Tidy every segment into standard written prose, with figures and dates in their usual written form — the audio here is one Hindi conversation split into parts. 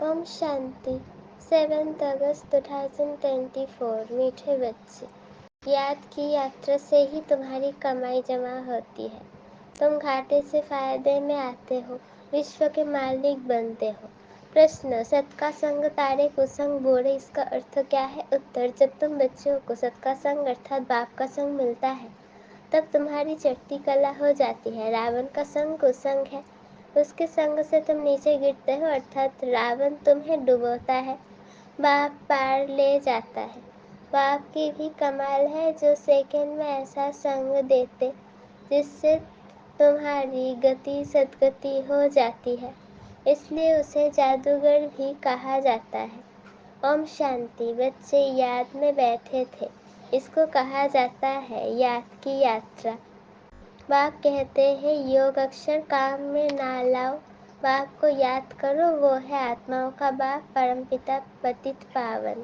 ओम शांति। 7 अगस्त 2024। मीठे बच्चे, याद की यात्रा से ही तुम्हारी कमाई जमा होती है। तुम घाटे से फायदे में आते हो, विश्व के मालिक बनते हो। प्रश्न, सत का संग तारे कुसंग बोरे, इसका अर्थ क्या है? उत्तर, जब तुम बच्चों को सत का संग अर्थात बाप का संग मिलता है तब तुम्हारी चढ़ती कला हो जाती है। रावण का संग कुसंग है, उसके संग से तुम नीचे गिरते हो अर्थात रावण तुम्हें डुबोता है, बाप पार ले जाता है। बाप की भी कमाल है जो सेकंड में ऐसा संग देते जिससे तुम्हारी गति सदगति हो जाती है, इसलिए उसे जादूगर भी कहा जाता है। ओम शांति। बच्चे याद में बैठे थे, इसको कहा जाता है याद की यात्रा। बाप कहते हैं योग अक्षर काम में ना लाओ, बाप को याद करो, वो है आत्माओं का बाप परमपिता पतित पावन।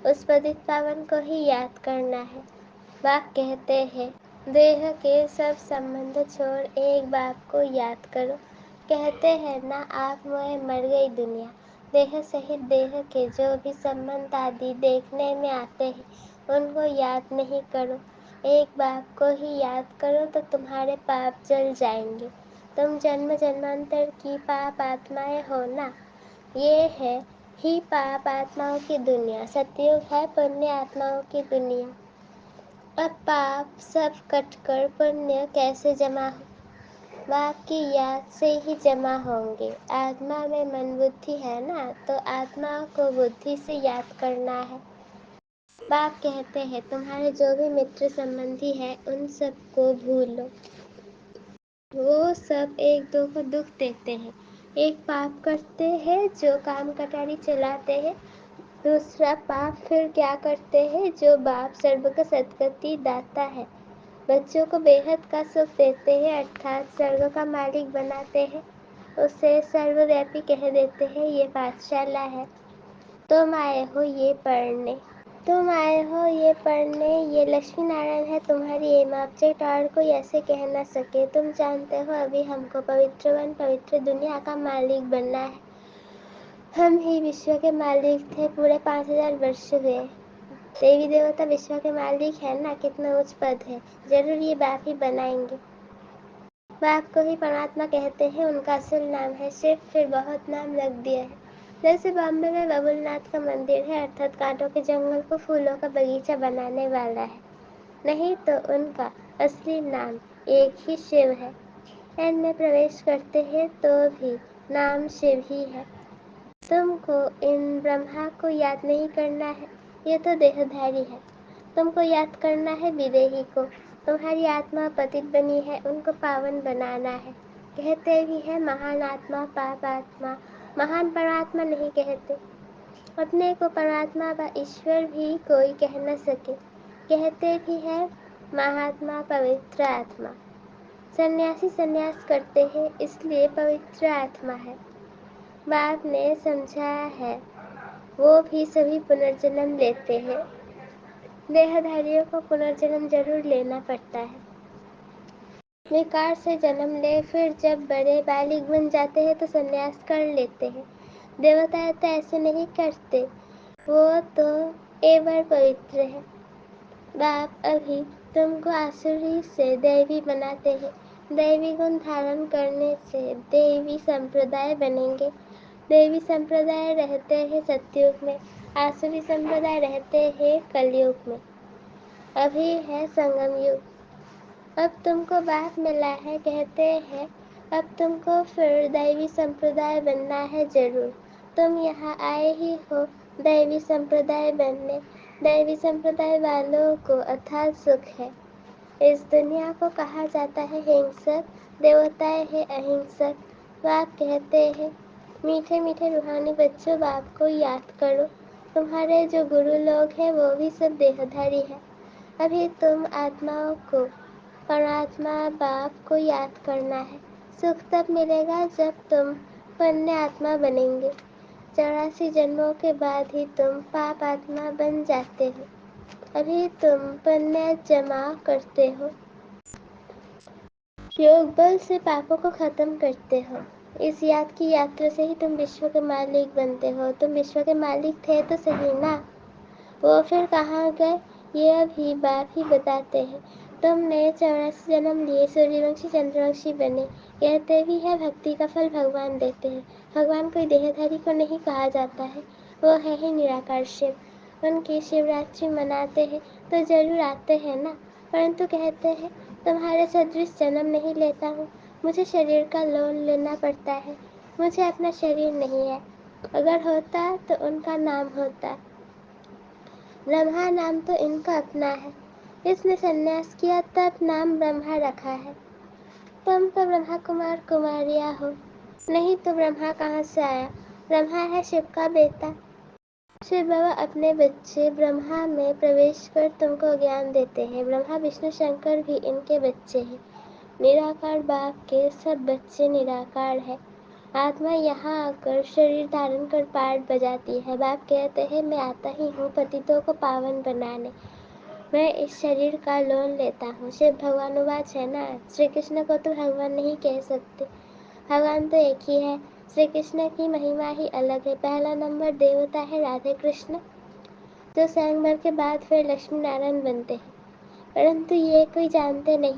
उस पतित पावन को ही याद करना है। बाप कहते हैं देह के सब संबंध छोड़ एक बाप को याद करो। कहते हैं ना आप मोए मर गई दुनिया, देह सहित देह के जो भी संबंध आदि देखने में आते हैं उनको याद नहीं करो, एक बाप को ही याद करो तो तुम्हारे पाप जल जाएंगे। तुम जन्म जन्मांतर की पाप आत्माएं हो ना, ये है ही पाप आत्माओं की दुनिया, सतयुग है पुण्य आत्माओं की दुनिया। अब पाप सब कटकर पुण्य कैसे जमा हो? बाप की याद से ही जमा होंगे। आत्मा में मन बुद्धि है ना, तो आत्मा को बुद्धि से याद करना है। बाप कहते हैं तुम्हारे जो भी मित्र संबंधी है उन सबको भूलो, वो सब एक दो को दुख देते हैं। एक पाप करते हैं जो काम कटारी चलाते हैं, दूसरा पाप फिर क्या करते हैं जो बाप सर्व का सदगति दाता है, बच्चों को बेहद का सुख देते हैं अर्थात स्वर्ग का मालिक बनाते हैं, उसे सर्वव्यापी कह देते हैं। ये पाठशाला है, तुम आए हो ये पढ़ने, तुम आए हो ये पढ़ने, ये लक्ष्मी नारायण है तुम्हारी एम ऑब्जेक्ट, और कोई ऐसे कह ना सके। तुम जानते हो अभी हमको पवित्र दुनिया का मालिक बनना है। हम ही विश्व के मालिक थे, पूरे 5000 वर्ष हुए। देवी देवता विश्व के मालिक है ना, कितना उच्च पद है, जरूर ये बाप ही बनाएंगे। बाप को ही परमात्मा कहते हैं, उनका असल नाम है शिव, फिर बहुत नाम लग दिया है। जैसे बॉम्बे में बबुलनाथ का मंदिर है अर्थात कांटों के जंगल को फूलों का बगीचा बनाने वाला है, नहीं तो उनका असली नाम एक ही शिव है। एन में प्रवेश करते हैं तो भी नाम शिव ही है। तुमको इन ब्रह्मा को याद नहीं करना है, ये तो देहधारी है। तुमको याद करना है विदेही को, तुम्हारी आत्मा पतित बनी है, उनको पावन बनाना है। कहते भी है महान आत्मा पाप आत्मा, महान परमात्मा नहीं कहते। अपने को परमात्मा व ईश्वर भी कोई कह न सके, कहते भी है महात्मा पवित्र आत्मा। सन्यासी सन्यास करते हैं इसलिए पवित्र आत्मा है। बाप ने समझा है वो भी सभी पुनर्जन्म लेते हैं, देहधारियों को पुनर्जन्म जरूर लेना पड़ता है। विकार से जन्म ले, फिर जब बड़े बालिग बन जाते हैं तो संन्यास कर लेते हैं। देवता तो ऐसे नहीं करते, वो तो एवर पवित्र है। बाप अभी तुमको आसुरी से दैवी बनाते हैं, दैवी गुण धारण करने से देवी संप्रदाय बनेंगे। देवी संप्रदाय रहते हैं सतयुग में, आसुरी संप्रदाय रहते हैं कलयुग में। अभी है संगम युग, अब तुमको बाप मिला है, कहते हैं अब तुमको फिर दैवी संप्रदाय बनना है जरूर। तुम यहाँ आए ही हो दैवी संप्रदाय बनने, दैवी संप्रदाय वालों को अथाह सुख है। इस दुनिया को कहा जाता है हिंसक, देवताएं है अहिंसक। बाप कहते हैं मीठे मीठे रूहानी बच्चों, बाप को याद करो। तुम्हारे जो गुरु लोग हैं वो भी सब देहधारी है। अभी तुम आत्माओं को परमात्मा बाप को याद करना है। सुख तब मिलेगा जब तुम पुण्य आत्मा बनेंगे। 84 जन्मों के बाद ही तुम पाप आत्मा बन जाते हो। अभी तुम पुण्य जमा करते हो, योग बल से पापों को खत्म करते हो। इस याद की यात्रा से ही तुम विश्व के मालिक बनते हो। तुम विश्व के मालिक थे तो सही ना। वो फिर कहाँ गए ये अभी बाप ही बताते हैं। तुमने 84 जन्म लिए, सूर्यवंशी चंद्रवंशी बने। कहते भी है भक्ति का फल भगवान देते हैं। भगवान कोई देहधारी को नहीं कहा जाता है, वो है ही निराकार शिव। उनकी शिवरात्रि मनाते हैं तो जरूर आते हैं ना, परंतु कहते हैं तुम्हारे सदृश जन्म नहीं लेता हूँ। मुझे शरीर का लोन लेना पड़ता है। मुझे अपना शरीर नहीं है। अगर होता तो उनका नाम होता। ब्रह्मा नाम तो इनका अपना है। इसने सन्यास किया तब नाम ब्रह्मा रखा है। तुम तो ब्रह्मा कुमार कुमारिया हो, नहीं तो ब्रह्मा कहाँ से आया। ब्रह्मा है शिव का बेटा। शिव बाबा अपने बच्चे ब्रह्मा में प्रवेश कर तुमको ज्ञान देते हैं। ब्रह्मा विष्णु शंकर भी इनके बच्चे हैं। निराकार बाप के सब बच्चे निराकार है। आत्मा यहाँ आकर शरीर धारण कर पाठ बजाती है। बाप कहते हैं मैं आता ही हूँ पतितों को पावन बनाने। मैं इस शरीर का लोन लेता हूँ। शिव भगवानुवाच है ना, श्री कृष्ण को तो भगवान नहीं कह सकते। भगवान तो एक ही है। श्री कृष्ण की महिमा ही अलग है। पहला नंबर देवता है राधे कृष्ण, जो स्वयंवर के बाद फिर लक्ष्मी नारायण बनते हैं, परंतु ये कोई जानते नहीं।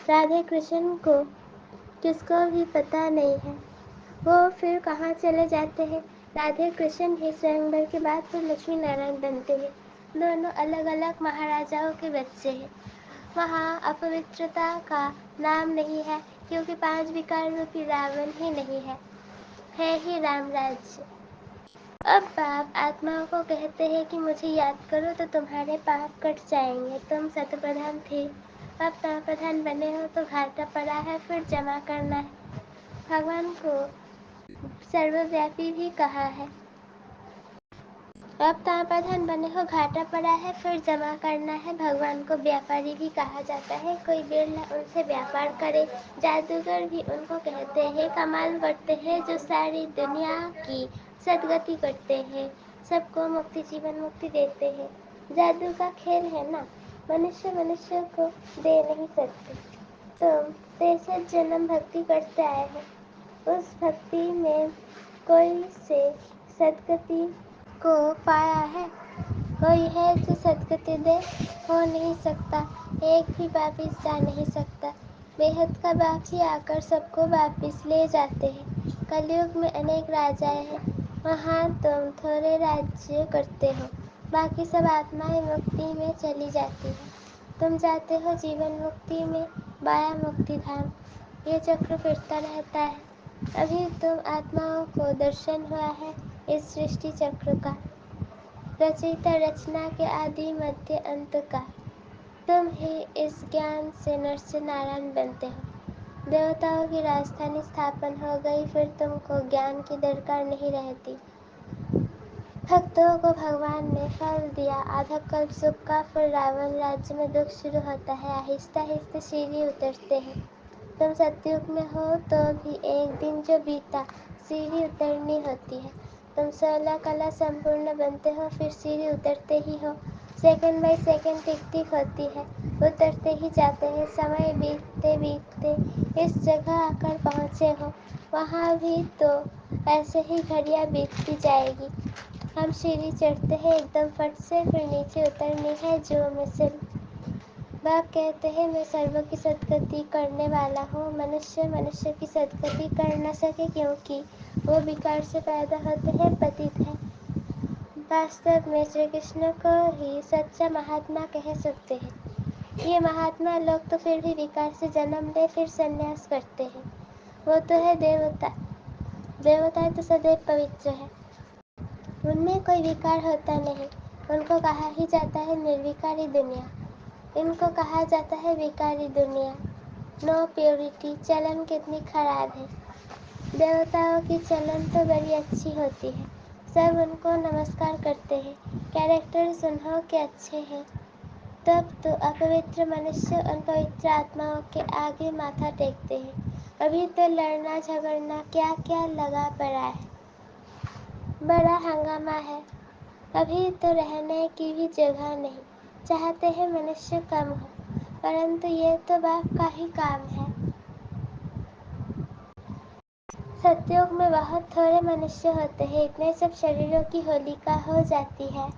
राधे कृष्ण को किसको भी पता नहीं है, वो फिर कहाँ चले जाते हैं। राधे कृष्ण ही स्वयंवर के बाद फिर लक्ष्मी नारायण बनते हैं। दोनों अलग अलग महाराजाओं के बच्चे हैं। वहाँ अपवित्रता का नाम नहीं है, क्योंकि 5 विकार रूपी रावण ही नहीं है ही राम राज्य। अब बाप आत्माओं को कहते हैं कि मुझे याद करो तो तुम्हारे पाप कट जाएंगे। तुम शतप्रधान थे, अब तमप्रधान बने हो तो घाटा पड़ा है, फिर जमा करना है। भगवान को सर्वव्यापी भी कहा है। अब तापाधान बने हो, घाटा पड़ा है, फिर जमा करना है। भगवान को व्यापारी भी कहा जाता है। कोई बिरला उनसे व्यापार करे। जादूगर भी उनको कहते हैं। कमाल करते हैं जो सारी दुनिया की सदगति करते हैं, सबको मुक्ति जीवन मुक्ति देते हैं। जादू का खेल है ना, मनुष्य मनुष्य को दे नहीं सकते। तुम 63 जन्म भक्ति करते आए हो। उस भक्ति में कोई से सदगति को पाया है? कोई है जो सदगति दे? हो नहीं सकता। एक भी वापिस जा नहीं सकता। बेहद का बाप ही आकर सबको वापिस ले जाते हैं। कलयुग में अनेक राजाएं हैं, वहाँ तुम थोड़े राज्य करते हो, बाकी सब आत्माएं मुक्ति में चली जाती है। तुम जाते हो जीवन मुक्ति में, बाया मुक्ति धाम। ये चक्र फिरता रहता है। अभी तुम आत्माओं को दर्शन हुआ है इस सृष्टि चक्र का, रचयिता रचना के आदि मध्य अंत का। तुम ही इस ज्ञान से नर से नारायण बनते हो। देवताओं की राजधानी स्थापन हो गई, फिर तुमको ज्ञान की दरकार नहीं रहती। भक्तों को भगवान ने फल दिया, आधा कल्प सुख का, फिर रावण राज्य में दुख शुरू होता है। आहिस्ता आहिस्ता सीढ़ी उतरते हैं। तुम सतयुग में हो तो भी एक दिन जो बीता, सीढ़ी उतरनी होती है। तुम 16 कला संपूर्ण बनते हो, फिर सीढ़ी उतरते ही हो। सेकंड बाय सेकंड टिक टिक होती है, उतरते ही जाते हैं। समय बीतते बीतते इस जगह आकर पहुँचे हो, वहाँ भी तो ऐसे ही घड़ियाँ बीतती जाएगी। हम सीढ़ी चढ़ते हैं एकदम फट से, फिर नीचे उतरनी है जो मिसल। बाप कहते हैं मैं सर्व की सदगति करने वाला हूँ। मनुष्य मनुष्य की सदगति कर न सके, क्योंकि वो विकार से पैदा होते हैं, पतित है। वास्तव में श्री कृष्ण को ही सच्चा महात्मा कह सकते हैं। ये महात्मा लोग तो फिर भी विकार से जन्म ले फिर संन्यास करते हैं। वो तो है देवता। देवता तो सदैव पवित्र है, उनमें कोई विकार होता नहीं। उनको कहा ही जाता है निर्विकारी दुनिया। इनको कहा जाता है विकारी दुनिया। No purity. चलन कितनी खराब है। देवताओं की चलन तो बड़ी अच्छी होती है, सब उनको नमस्कार करते हैं। कैरेक्टर सुनहो के अच्छे हैं। तब तो अपवित्र मनुष्य उन पवित्र आत्माओं के आगे माथा टेकते हैं। अभी तो लड़ना झगड़ना क्या क्या लगा पड़ा है, बड़ा हंगामा है। अभी तो रहने की भी जगह नहीं। चाहते हैं मनुष्य कम हो, परंतु ये तो बाप का ही काम है। सत्युग में बहुत थोड़े मनुष्य होते हैं, इतने सब शरीरों की होलिका हो जाती है।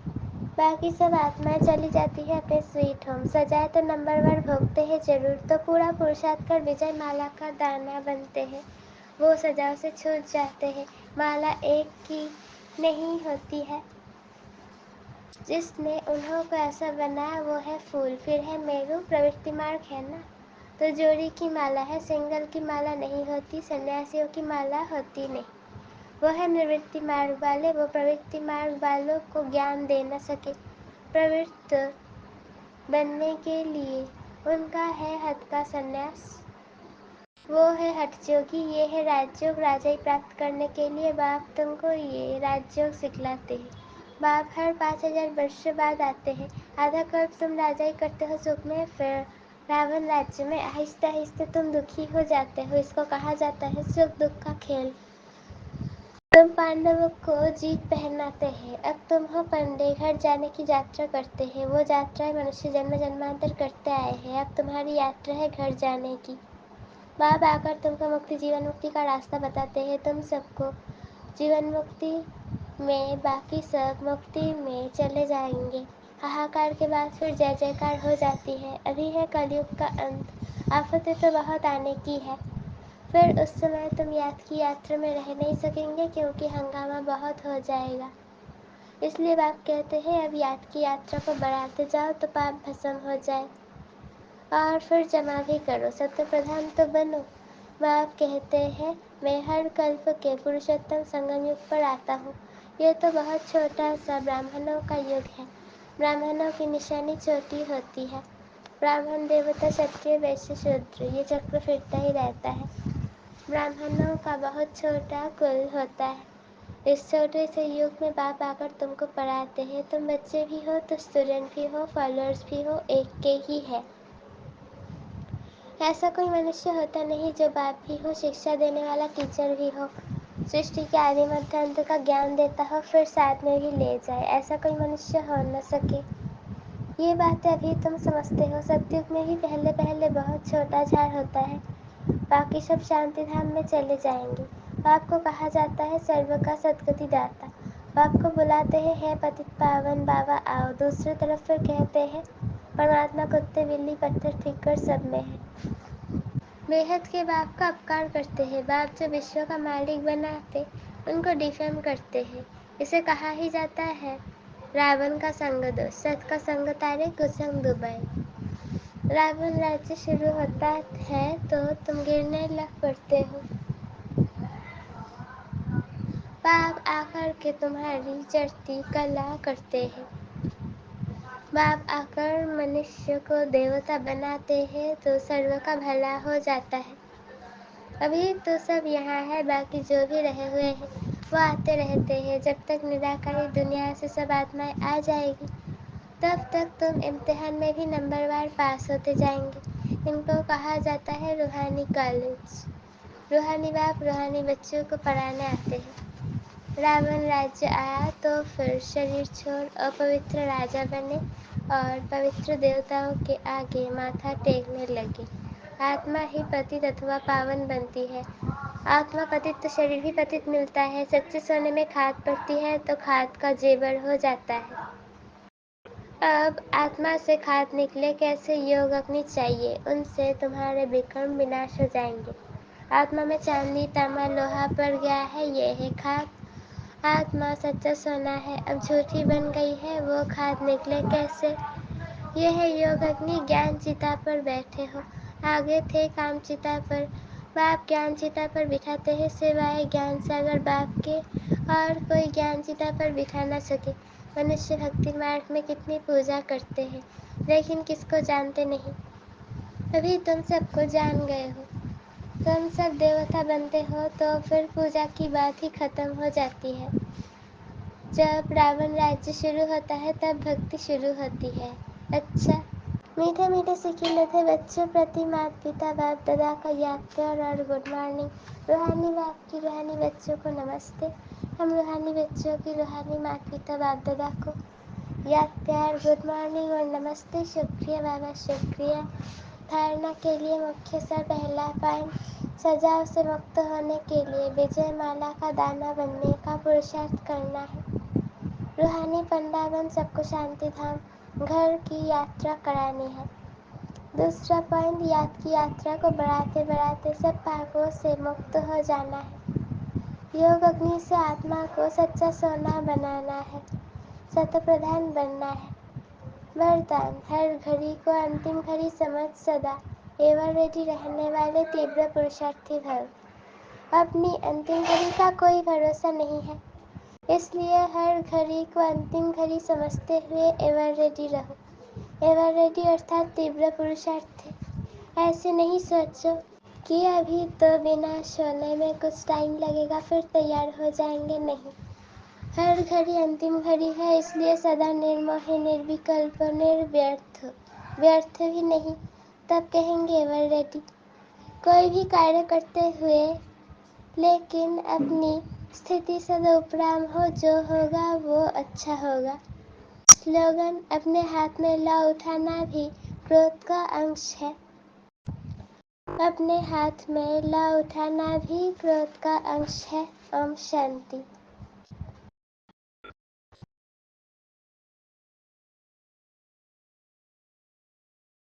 बाकी सब आत्माएं चली जाती है अपने स्वीट होम। सजाए तो नंबरवार भोगते हैं जरूर, तो पूरा पुरुषार्थ कर विजय माला का दाना बनते हैं। वो सजाओ से छूट जाते हैं। माला एक की नहीं होती है, जिसने उन्हों को ऐसा बनाया वो है फूल। फिर है मेरू, प्रवृत्ति मार्ग है ना, तो जोड़ी की माला है, सिंगल की माला नहीं होती। सन्यासियों की माला होती नहीं, वो है निवृत्ति मार्ग वाले। वो प्रवृत्ति मार्ग वालों को ज्ञान दे न सके। प्रवृत्त बनने के लिए उनका है हद का संन्यास, वो है हठयोगी। ये है राजयोग, राजाई प्राप्त करने के लिए बाप तुमको ये राजयोग सिखलाते हैं। बाप हर 5000 वर्ष बाद आते हैं। आधा कल्प तुम राजाई करते हो सुख में, फिर रावण राज्य में आहिस्ते आहिस्ते तुम दुखी हो जाते हो। इसको कहा जाता है सुख दुख का खेल। तुम पांडवों को जीत पहनाते हैं। अब तुम हो पंडे, घर जाने की यात्रा करते हैं। वो यात्राएं मनुष्य जन्म जन्मांतर करते आए हैं। अब तुम्हारी यात्रा है घर जाने की। बाप आकर तुमको मुक्ति, जीवन मुक्ति का रास्ता बताते हैं। तुम सबको जीवन मुक्ति में, बाकी सब मुक्ति में चले जाएंगे। हाहाकार के बाद फिर जय जयकार हो जाती है। अभी है कलयुग का अंत, आफतें तो बहुत आने की है। फिर उस समय तुम याद की यात्रा में रह नहीं सकेंगे, क्योंकि हंगामा बहुत हो जाएगा। इसलिए बाप कहते हैं अब याद की यात्रा को बढ़ाते जाओ तो पाप भस्म हो जाए, और फिर जमा भी करो, सत्य प्रधान तो बनो। बाप कहते हैं मैं हर कल्प के पुरुषोत्तम संगम युग पर आता हूँ। यह तो बहुत छोटा सा ब्राह्मणों का युग है। ब्राह्मणों की निशानी छोटी होती है। ब्राह्मण, देवता, क्षत्रिय, वैश्य, शूद्र, ये चक्र फिरता ही रहता है। ब्राह्मणों का बहुत छोटा कुल होता है। इस छोटे से युग में बाप आकर तुमको पढ़ाते हैं। तुम बच्चे भी हो तो स्टूडेंट भी हो, फॉलोअर्स भी हो, एक के ही है। ऐसा कोई मनुष्य होता नहीं जो बाप भी हो, शिक्षा देने वाला टीचर भी हो, सृष्टि के आदि मध्य अंत का ज्ञान देता हो, फिर साथ में भी ले जाए। ऐसा कोई मनुष्य हो न सके। ये बातें अभी तुम समझते हो। सतयुग में ही पहले पहले बहुत छोटा झाड़ होता है, बाकी सब शांति धाम में चले जाएंगे। बाप को कहा जाता है सर्व का सदगति दाता। बाप को बुलाते हैं है पतित पावन बाबा आओ। दूसरी तरफ फिर कहते हैं परमात्मा कुत्ते बिल्ली पत्थर ठिक्कर सब में है। बेहद के बाप का अपकार करते हैं। बाप जो विश्व का मालिक बनाते उनको डिफेम करते हैं। इसे कहा ही जाता है रावण का संग दो, सत का संग तारे, कुसंग डुबाए। रावण राज्य शुरू होता है तो तुम गिरने लग पड़ते हो। बाप आकर के तुम्हारी चढ़ती कला करते हैं। बाप आकर मनुष्य को देवता बनाते हैं तो सर्व का भला हो जाता है। अभी तो सब यहाँ है, बाकी जो भी रहे हुए हैं वो आते रहते हैं। जब तक निराकारी दुनिया से सब आत्माएं आ जाएगी तब तक तुम इम्तिहान में भी नंबरवार पास होते जाएंगे। इनको कहा जाता है रूहानी कॉलेज। रूहानी बाप रूहानी बच्चों को पढ़ाने आते हैं। रावण राज्य आया तो फिर शरीर छोड़ अपवित्र राजा बने और पवित्र देवताओं के आगे माथा टेकने लगे। आत्मा ही पतित अथवा पावन बनती है। आत्मा पतित तो शरीर भी पतित मिलता है। सच्चे सोने में खाद पड़ती है तो खाद का जेवर हो जाता है। अब आत्मा से खाद निकले कैसे, योग अग्नि चाहिए, उनसे तुम्हारे विक्रम विनाश हो जाएंगे। आत्मा में चांदी तांबा लोहा पड़ गया है, ये है खाद। आत्मा सच्चा सोना है, अब झूठी बन गई है, वो खाद निकले कैसे। ये है योग अग्नि, ज्ञान चिता पर बैठे हो। आगे थे काम चिता पर, बाप ज्ञान चिता पर बिठाते हैं। सिवाय ज्ञान सागर बाप के और कोई ज्ञान चिता पर बिठा न सके। मनुष्य भक्ति मार्ग में कितनी पूजा करते हैं, लेकिन किसको जानते नहीं। अभी तुम सबको जान गए हो। तुम सब देवता बनते हो तो फिर पूजा की बात ही खत्म हो जाती है। जब रावण राज्य शुरू होता है तब भक्ति शुरू होती है। अच्छा, मीठे मीठे सिकीले थे बच्चों प्रति माता पिता बाप दादा का याद प्यार और गुड मॉर्निंग। रूहानी बाप की रूहानी बच्चों को नमस्ते। हम रूहानी बच्चों की रूहानी माता पिता बाप दादा को याद प्यार गुड मॉर्निंग और नमस्ते। शुक्रिया बाबा शुक्रिया। धारणा के लिए मुख्य सर पहला पॉइंट, सजाओ से मुक्त होने के लिए विजय माला का दाना बनने का पुरुषार्थ करना है। रूहानी पंडा बन सबको शांति धाम घर की यात्रा करानी है। दूसरा पॉइंट, याद की यात्रा को बढ़ाते बढ़ाते सब पापों से मुक्त हो जाना है। योग अग्नि से आत्मा को सच्चा सोना बनाना है, सत्य प्रधान बनना है। वरदान, हर घड़ी को अंतिम घड़ी समझ सदा एवर रेडी रहने वाले तीव्र पुरुषार्थी भव। अपनी अंतिम घड़ी का कोई भरोसा नहीं है, इसलिए हर घड़ी को अंतिम घड़ी समझते हुए एवर रेडी रहो। एवर रेडी अर्थात तीव्र पुरुषार्थी। ऐसे नहीं सोचो कि अभी तो बिना सोने में कुछ टाइम लगेगा फिर तैयार हो जाएंगे, नहीं। हर घड़ी अंतिम घड़ी है, इसलिए सदा निर्मोही निर्विकल्प निर्व्यर्थ, व्यर्थ भी नहीं, तब कहेंगे एवर रेडी। कोई भी कार्य करते हुए लेकिन अपनी स्थिति सदुपराम हो, जो होगा वो अच्छा होगा। स्लोगन, अपने हाथ में लौ उठाना भी क्रोध का अंश है। अपने हाथ में लौ उठाना भी क्रोध का अंश है। ओम शांति।